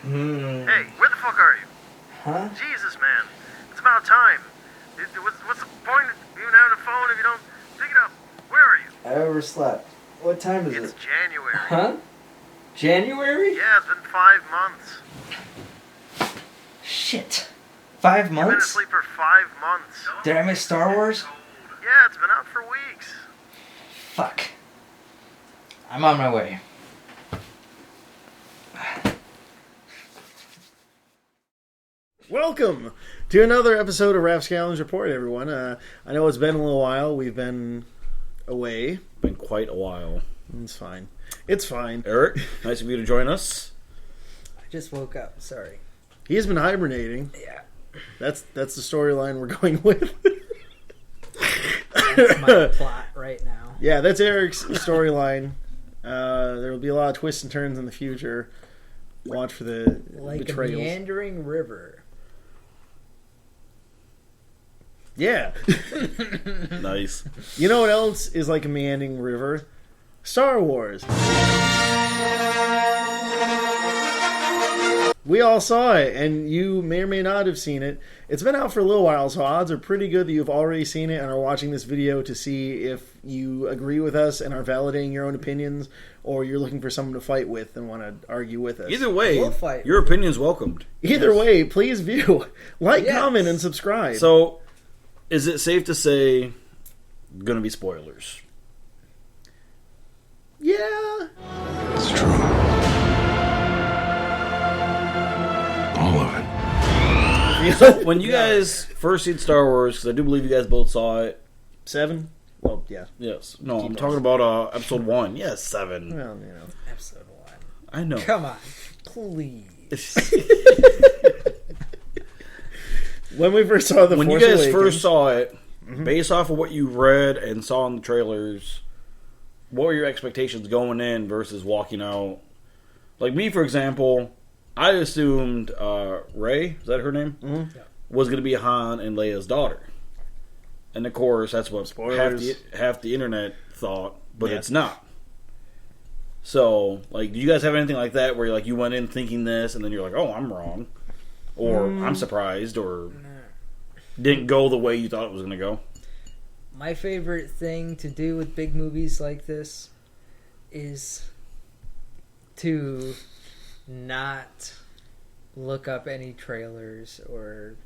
Hey, where the fuck are you? Huh? Jesus, man. It's about time. What's the point of even having a phone if you don't pick it up? Where are you? I overslept. What time is It's it? January. Huh? January? Yeah, it's been 5 months. Shit. 5 You've been months? asleep for 5 months. Did I miss Star Wars? Yeah, it's been out for weeks. Fuck. I'm on my way. Welcome to another episode of Rapscallions Report, everyone. I know it's been a little while. We've been away. Been quite a while. It's fine. It's fine. Erik, nice of you to join us. I just woke up. Sorry. He's been hibernating. Yeah. That's the storyline we're going with. That's my plot right now. Yeah, that's Erik's storyline. There will be a lot of twists and turns in the future. Watch for the Like betrayals. a meandering river. Yeah. Nice. You know what else is like a meandering river? Star Wars. We all saw it, and you may or may not have seen it. It's been out for a little while, so odds are pretty good that you've already seen it and are watching this video to see if you agree with us and are validating your own opinions, or you're looking for someone to fight with and want to argue with us. Either way, We'll fight. your opinion's welcomed. Either way, please view, like, Yes. comment, and subscribe. So, is it safe to say gonna be spoilers? Yeah. It's true. All of it. So, when you guys first seen Star Wars, because I do believe you guys both saw it. 7? Well, yeah. Yes. No, I'm talking about episode 1. Yes, 7. Well, you know. Episode 1. I know. Come on. Please. When we first saw the When you Force guys Awakens, first saw it, based off of what you read and saw in the trailers, what were your expectations going in versus walking out? Like me, for example, I assumed Rey, is that her name? Mm-hmm. Yeah. Was going to be Han and Leia's daughter. And of course, that's what Spoilers. half the internet thought, but Yeah. it's not. So, like, do you guys have anything like that where like you went in thinking this and then you're like, oh, I'm wrong? Or I'm surprised, or didn't go the way you thought it was going to go? My favorite thing to do with big movies like this is to not look up any trailers or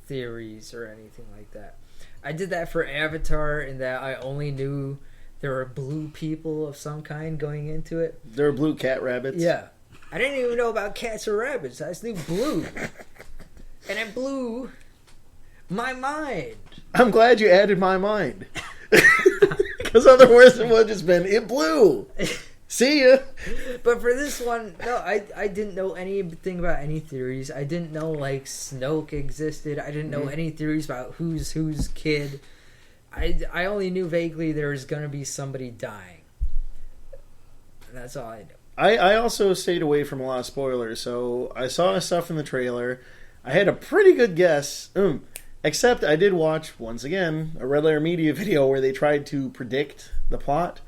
theories or anything like that. I did that for Avatar in that I only knew there were blue people of some kind going into it. there were blue cat rabbits. Yeah. I didn't even know about cats or rabbits. I just knew blue. And it blew my mind. I'm glad you added my mind. Because otherwise it would have just been, it blew. See ya. But for this one, no, I didn't know anything about any theories. I didn't know, like, Snoke existed. I didn't know any theories about who's kid. I only knew vaguely there was going to be somebody dying. And that's all I knew. I also stayed away from a lot of spoilers, so I saw stuff in the trailer. I had a pretty good guess. Except I did watch, once again, a Red Letter Media video where they tried to predict the plot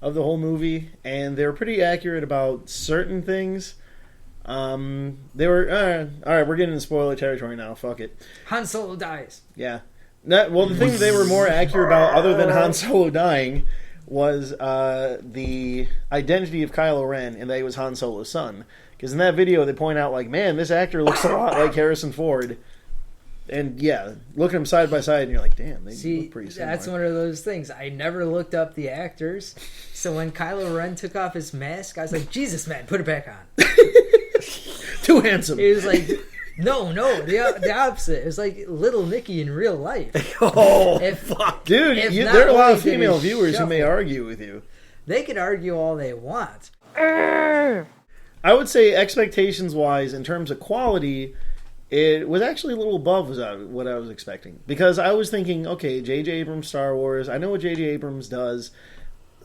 of the whole movie, and they were pretty accurate about certain things. They were... Alright, we're getting into spoiler territory now. Fuck it. Han Solo dies. Yeah. Well, the thing they were more accurate about, other than Han Solo dying, was the identity of Kylo Ren, and that he was Han Solo's son. Because in that video, they point out, like, man, this actor looks a lot like Harrison Ford. And, yeah, look at them side by side, and you're like, damn, they look pretty similar. That's one of those things. I never looked up the actors, so when Kylo Ren took off his mask, I was like, Jesus, man, put it back on. Too handsome. He was like... No, the opposite. It was like Little Nicky in real life. Fuck. Dude, there are a lot of female viewers who may argue with you. They could argue all they want. I would say, expectations-wise, in terms of quality, it was actually a little above what I was expecting. Because I was thinking, okay, J.J. Abrams' Star Wars, I know what J.J. Abrams does.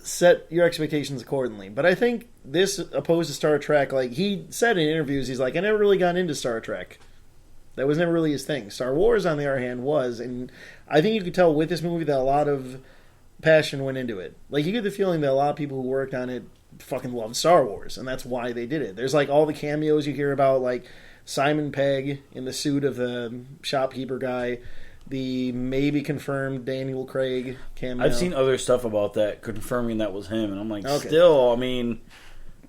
Set your expectations accordingly. But I think this, opposed to Star Trek, like he said in interviews, he's like, I never really got into Star Trek. That was never really his thing. Star Wars, on the other hand, was. And I think you could tell with this movie that a lot of passion went into it. Like, you get the feeling that a lot of people who worked on it fucking loved Star Wars, and that's why they did it. There's, like, all the cameos you hear about, like, Simon Pegg in the suit of the shopkeeper guy, the maybe confirmed Daniel Craig cameo. I've seen other stuff about that confirming that was him, and I'm like, still, I mean,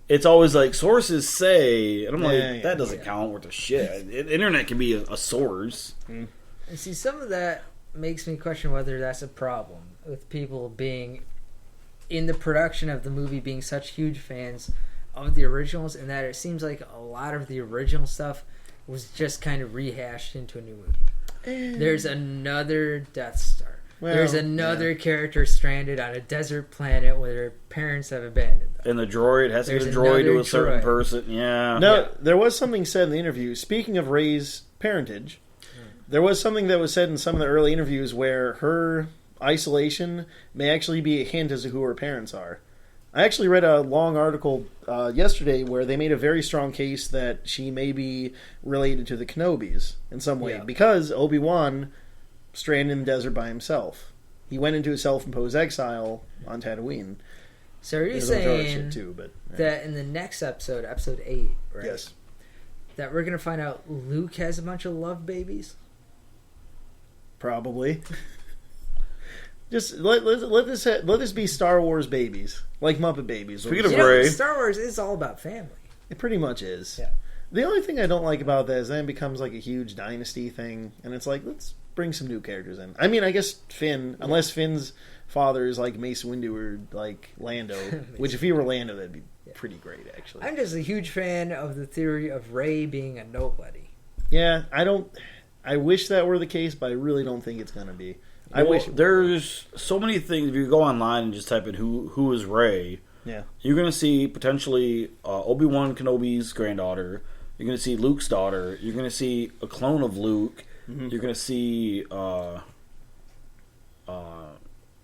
it's always like sources say, and I'm like, that doesn't count worth a shit. Internet can be a source. And see, some of that makes me question whether that's a problem with people being in the production of the movie being such huge fans of the originals, and that it seems like a lot of the original stuff was just kind of rehashed into a new movie. There's another Death Star. There's another character stranded on a desert planet where their parents have abandoned them. And the droid has to be a droid to a certain person. Yeah. No, there was something said in the interview. Speaking of Rey's parentage, there was something that was said in some of the early interviews where her isolation may actually be a hint as to who her parents are. I actually read a long article yesterday where they made a very strong case that she may be related to the Kenobis in some way. Because Obi-Wan stranded in the desert by himself. He went into a self-imposed exile on Tatooine. So are you saying that in the next episode, episode 8, right? Yes. That we're going to find out Luke has a bunch of love babies? Probably. Just let this be Star Wars babies, like Muppet babies. Speaking of Rey, Star Wars is all about family. It pretty much is. Yeah. The only thing I don't like about that is then it becomes like a huge dynasty thing, and it's like, let's bring some new characters in. I mean, I guess Finn, unless Finn's father is like Mace Windu or like Lando, which if he were Lando, that'd be pretty great, actually. I'm just a huge fan of the theory of Rey being a nobody. Yeah, I wish that were the case, but I really don't think it's going to be. I wish there's so many things. If you go online and just type in who is Rey, you're going to see potentially Obi-Wan Kenobi's granddaughter. You're going to see Luke's daughter. You're going to see a clone of Luke. Mm-hmm. You're going to see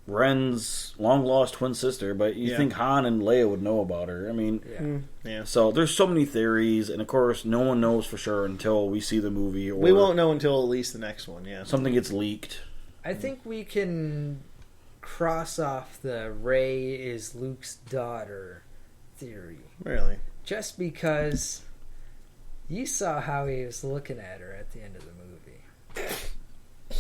Ren's long-lost twin sister. But you think Han and Leia would know about her. I mean, So there's so many theories. And, of course, no one knows for sure until we see the movie. Or we won't know until at least the next one, something gets leaked. I think we can cross off the Rey is Luke's daughter theory. Really? Just because you saw how he was looking at her at the end of the movie.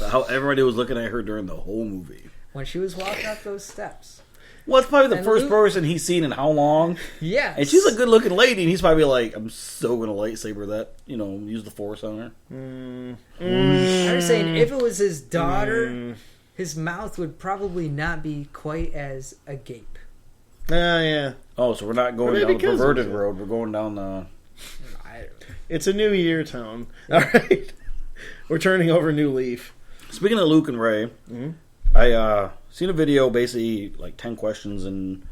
How everybody was looking at her during the whole movie. When she was walking up those steps. Well, it's probably the first person he's seen in how long? Yeah. And she's a good-looking lady, and he's probably like, I'm so going to lightsaber that, use the Force on her. I'm just saying, if it was his daughter, his mouth would probably not be quite as agape. Yeah. Oh, so we're not going down the perverted road. We're going down the... It's a new year, Tone. All right. We're turning over a new leaf. Speaking of Luke and Rey, I seen a video, basically like 10 questions in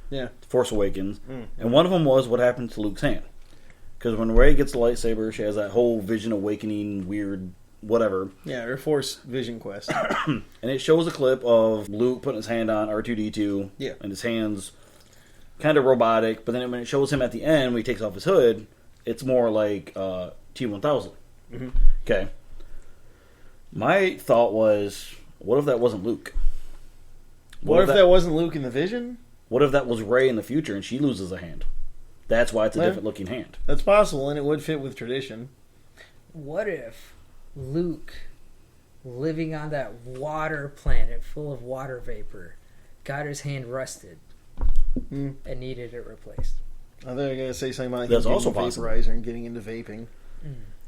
Force Awakens, and one of them was what happened to Luke's hand. Because when Rey gets the lightsaber, she has that whole vision awakening, weird whatever. Yeah, her Force vision quest. And it shows a clip of Luke putting his hand on R2-D2, and his hands kind of robotic, but then when it shows him at the end when he takes off his hood, it's more like T-1000. Okay. My thought was, what if that wasn't Luke? What if that wasn't Luke in the Vision? What if that was Rey in the future and she loses a hand? That's why it's a different looking hand. That's possible, and it would fit with tradition. What if Luke, living on that water planet full of water vapor, got his hand rusted and needed it replaced? I think I gotta say something about That's him also getting possible. vaporizer and getting into vaping.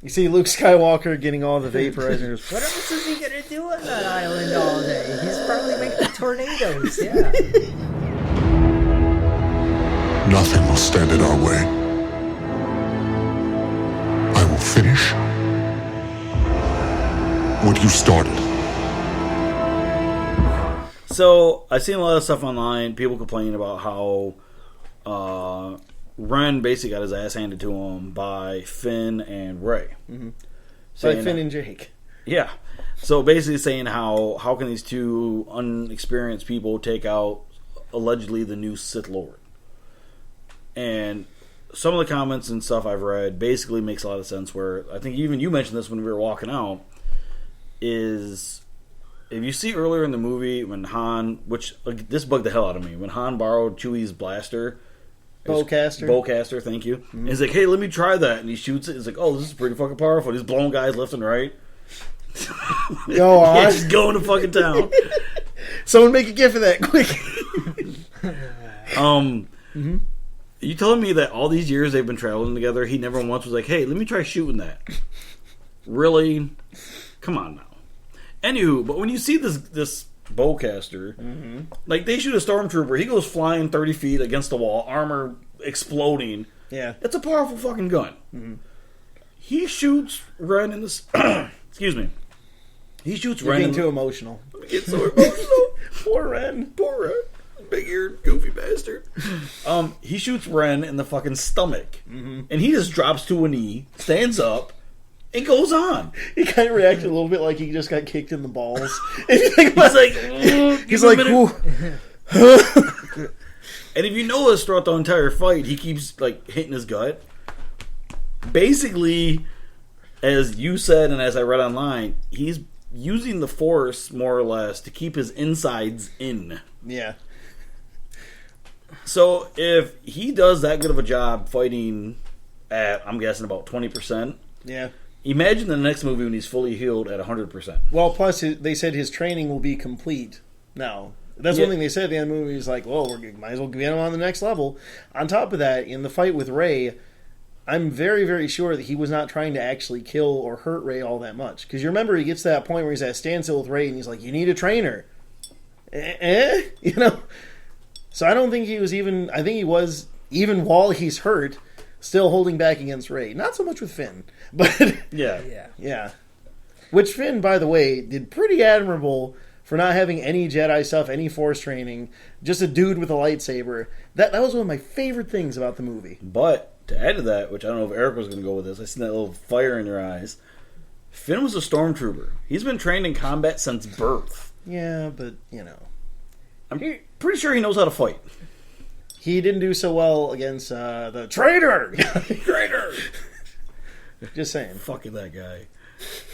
You see Luke Skywalker getting all the vaporizers. What else is he gonna do on that island all day? He's probably making tornadoes. Yeah. Nothing will stand in our way. I will finish what you started. So, I've seen a lot of stuff online, people complaining about how Ren basically got his ass handed to him by Finn and Rey. By Finn and Jake. Yeah. So basically saying how can these two unexperienced people take out allegedly the new Sith Lord? And some of the comments and stuff I've read basically makes a lot of sense, where I think even you mentioned this when we were walking out, is if you see earlier in the movie when Han, which this bugged the hell out of me, when Han borrowed Chewie's blaster, bowcaster, thank you. And he's like, hey, let me try that, and he shoots it. He's like, oh, this is pretty fucking powerful. He's blowing guys left and right. Go on. Yeah, just going to fucking town. Someone make a gif of that quick. You telling me that all these years they've been traveling together, he never once was like, hey, let me try shooting that? Really? Come on now. Anywho, but when you see this bowcaster, like, they shoot a stormtrooper, he goes flying 30 feet against the wall, armor exploding. Yeah. It's a powerful fucking gun. He shoots Ren in this... excuse me. He shoots You're Ren getting in too emotional. Get so emotional. Poor Ren. Big-eared, goofy bastard. He shoots Ren in the fucking stomach. And he just drops to a knee, stands up, and goes on. He kind of reacted a little bit like he just got kicked in the balls. He's like, whoo. And if you notice throughout the entire fight, he keeps like hitting his gut. Basically, as you said and as I read online, he's using the Force more or less to keep his insides in. Yeah. So if he does that good of a job fighting at, I'm guessing, about 20%, Yeah. imagine the next movie when he's fully healed at 100%. Well, plus they said his training will be complete now. That's one thing they said at the end of the movie. He's like, well, we might as well get him on the next level. On top of that, in the fight with Rey, I'm very, very sure that he was not trying to actually kill or hurt Rey all that much. Because you remember he gets to that point where he's at a standstill with Rey and he's like, you need a trainer. You know? So I don't think he was even... I think he was, even while he's hurt, still holding back against Rey. Not so much with Finn. But yeah. Which Finn, by the way, did pretty admirable for not having any Jedi stuff, any Force training. Just a dude with a lightsaber. That was one of my favorite things about the movie. But to add to that, which I don't know if Eric was going to go with this, I seen that little fire in your eyes. Finn was a stormtrooper. He's been trained in combat since birth. Yeah, but, you know. I'm pretty sure he knows how to fight. He didn't do so well against the traitor. Traitor! Just saying. Fucking that guy.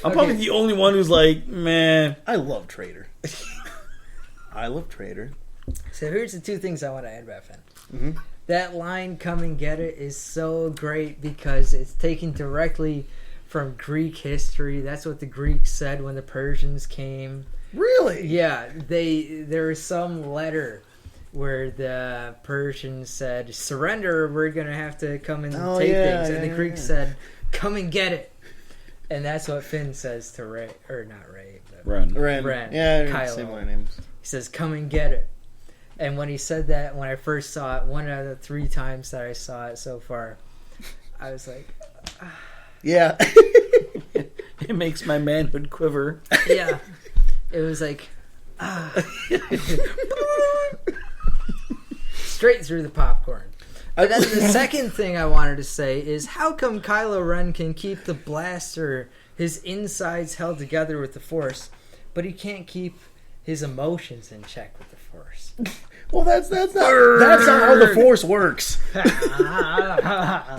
I'm probably the only one who's like, man. I love Traitor. I love Traitor. So here's the two things I want to add about Finn. That line, come and get it, is so great because it's taken directly from Greek history. That's what the Greeks said when the Persians came. Really? Yeah, there was some letter where the Persians said, surrender, we're going to have to come and take things. And the Greeks said, come and get it. And that's what Finn says to Rey, or not Rey, but Ren. Yeah, Kylo. similar names. He says, come and get it. And when he said that, when I first saw it, one out of the 3 times that I saw it so far, I was like, Yeah. It makes my manhood quiver. yeah. It was like, straight through the popcorn. But then the second thing I wanted to say is, how come Kylo Ren can keep the blaster, his insides held together with the Force, but he can't keep his emotions in check with the Force. Well, that's not how the Force works.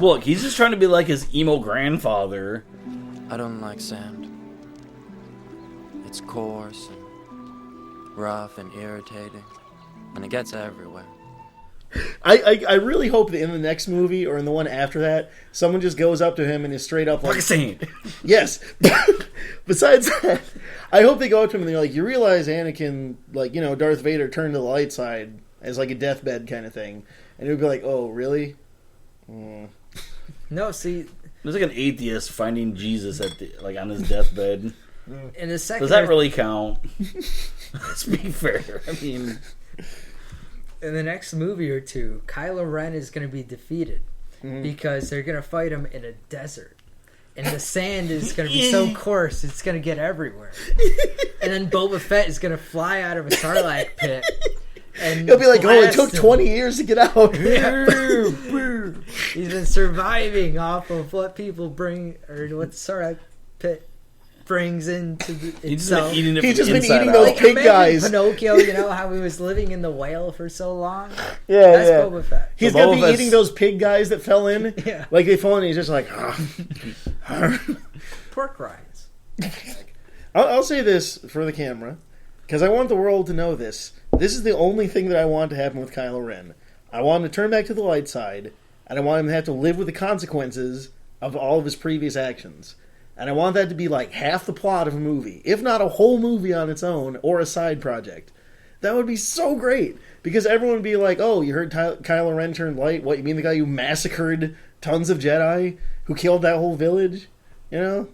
Look, he's just trying to be like his emo grandfather. I don't like sand. It's coarse and rough and irritating, and it gets everywhere. I really hope that in the next movie or in the one after that, someone just goes up to him and is straight up like, Pakistan. yes. Besides that, I hope they go up to him and they're like, you realize Anakin, like, you know, Darth Vader turned to the light side as like a deathbed kind of thing. And it would be like, oh, really? No, see, There's like an atheist finding Jesus at on his deathbed. in the second... Does that really count? Let's be fair. I mean... In the next movie or two, Kylo Ren is going to be defeated because they're going to fight him in a desert. And the sand is going to be so coarse, it's going to get everywhere. And then Boba Fett is going to fly out of a Sarlacc pit. And He'll be like, oh, it took blast him. 20 years to get out. He's been surviving off of what people bring, or what the Sarlacc pit brings into He's just itself. been eating it He's from just been inside eating out. those Like, pig imagine guys. Pinocchio, you know, how he was living in the whale for so long? Yeah, That's yeah. Boba Fett. He's So going Boba to be Fett's- eating those pig guys that fell in. Yeah. Like they fall in and he's just like, Pork rinds. I'll say this for the camera, because I want the world to know this. This is the only thing that I want to happen with Kylo Ren. I want him to turn back to the light side, and I want him to have to live with the consequences of all of his previous actions. And I want that to be like half the plot of a movie, if not a whole movie on its own, or a side project. That would be so great, because everyone would be like, oh, you heard Kylo Ren turned light? What, you mean the guy who massacred tons of Jedi? Who killed that whole village? You know?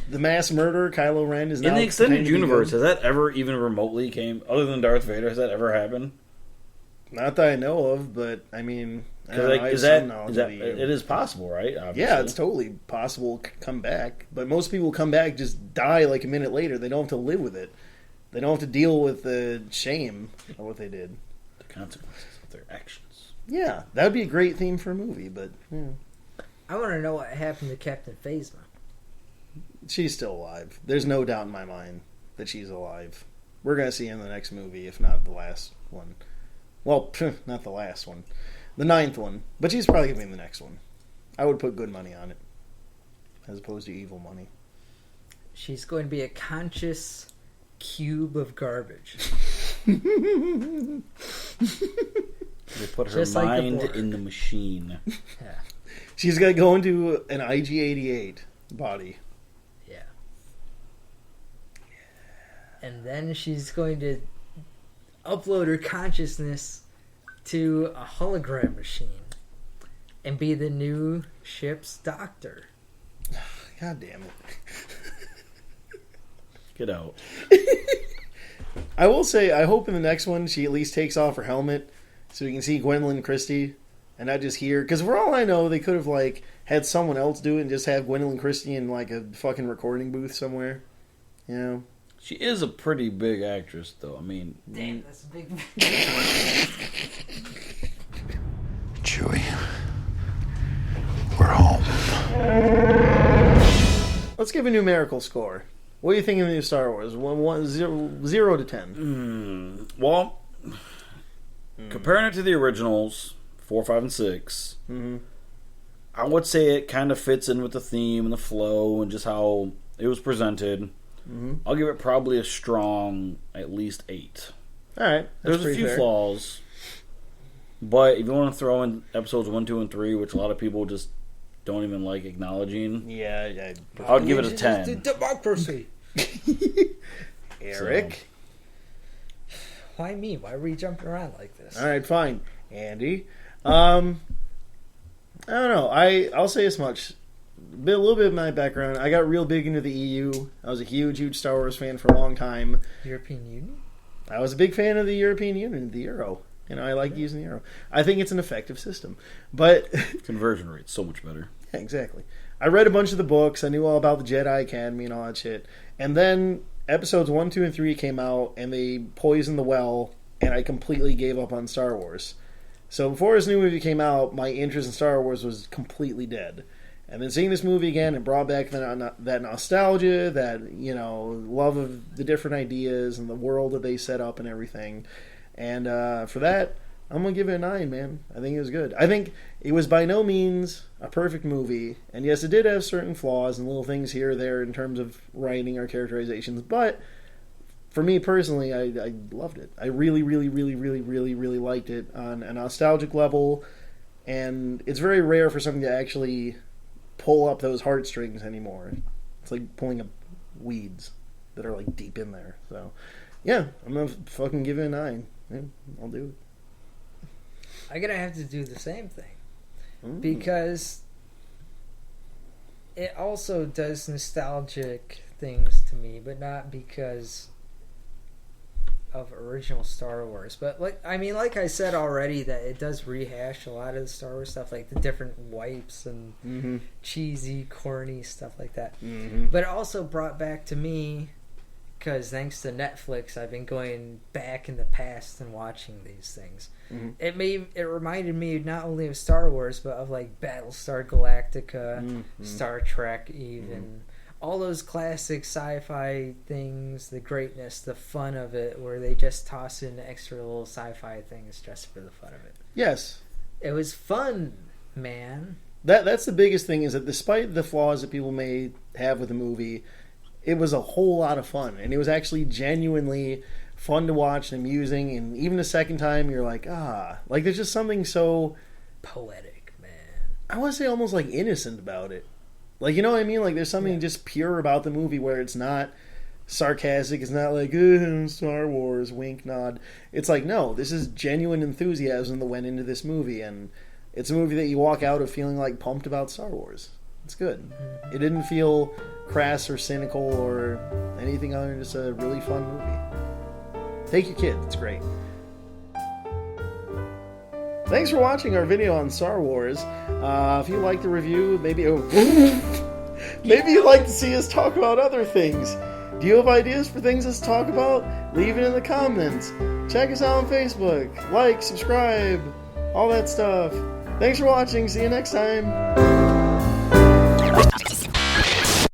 The mass murderer, Kylo Ren, is now In the extended pretending to be universe, good. has that ever even remotely came, other than Darth Vader, has that ever happened? Not that I know of, but I mean, I don't know, I have Is some that, knowledge is that of the- it is possible, right? Obviously. Yeah, it's totally possible to come back. But most people come back, just die like a minute later. They don't have to live with it. They don't have to deal with the shame of what they did. the consequences of their actions. Yeah, that would be a great theme for a movie, but yeah. I want to know what happened to Captain Phasma. She's still alive. There's no doubt in my mind that she's alive. We're going to see her in the next movie, if not the last one. Well, not the last one. The 9th one. But she's probably going to be in the next one. I would put good money on it. As opposed to evil money. She's going to be a conscious cube of garbage. They put her Just like the mind Borg. in the machine. Yeah. She's going to go into an IG-88 body. Yeah. And then she's going to upload her consciousness to a hologram machine and be the new ship's doctor. God damn it. Get out. I will say, I hope in the next one she at least takes off her helmet so we can see Gwendolyn Christie and not just hear. Because for all I know, they could have like had someone else do it and just have Gwendolyn Christie in like a fucking recording booth somewhere. You know? She is a pretty big actress, though. I mean, Damn, that's a big... Chewie, we're home. Let's give a numerical score. What do you think of the new Star Wars? 0 to 10. well, comparing it to the originals, 4, 5, and 6, I would say it kind of fits in with the theme and the flow and just how it was presented. I'll give it probably a strong at least 8. All right. There's a few flaws, but if you want to throw in episodes 1, 2, and 3, which a lot of people just don't even like acknowledging, Yeah, I would give it a 10. Democracy. Eric. Why me? Why were you jumping around like this? All right, fine. Andy. I don't know. I'll say as much. A little bit of my background. I got real big into the EU. I was a huge Star Wars fan for a long time. European Union? I was a big fan of the European Union, the Euro. You know, I like using the Euro. I think it's an effective system. But Conversion rate's so much better. yeah, exactly. I read a bunch of the books. I knew all about the Jedi Academy and all that shit. And then episodes 1, 2, and 3 came out, and they poisoned the well, and I completely gave up on Star Wars. So before this new movie came out, my interest in Star Wars was completely dead. And then seeing this movie again, it brought back that nostalgia, that, you know, love of the different ideas and the world that they set up and everything. And for that, I'm going to give it a 9, man. I think it was good. I think it was by no means a perfect movie. And yes, it did have certain flaws and little things here or there in terms of writing or characterizations. But for me personally, I loved it. I really, really, really, really, really, really liked it on a nostalgic level. And it's very rare for something to actually pull up those heartstrings anymore. It's like pulling up weeds that are like deep in there. So, yeah, I'm gonna fucking give it a 9. Yeah, I'll do it. I'm gonna have to do the same thing because it also does nostalgic things to me, but not because of original Star Wars. But like I said already, that it does rehash a lot of the Star Wars stuff, like the different wipes and cheesy, corny stuff like that. But it also brought back to me, because thanks to Netflix, I've been going back in the past and watching these things. It reminded me not only of Star Wars, but of like Battlestar Galactica, Star Trek, even. All those classic sci-fi things, the greatness, the fun of it, where they just toss in extra little sci-fi things just for the fun of it. Yes. It was fun, man. That's the biggest thing, is that despite the flaws that people may have with the movie, it was a whole lot of fun. And it was actually genuinely fun to watch and amusing. And even the second time, you're like, like there's just something so poetic, man. I want to say almost like innocent about it. Like, you know what I mean? Like, there's something just pure about the movie where it's not sarcastic. It's not like, Star Wars, wink, nod. It's like, no, this is genuine enthusiasm that went into this movie. And it's a movie that you walk out of feeling, like, pumped about Star Wars. It's good. It didn't feel crass or cynical or anything other than just a really fun movie. Take your kid. It's great. Thanks for watching our video on Star Wars. If you like the review, maybe you'd like to see us talk about other things. Do you have ideas for things us to talk about? Leave it in the comments. Check us out on Facebook. Like, subscribe, all that stuff. Thanks for watching. See you next time.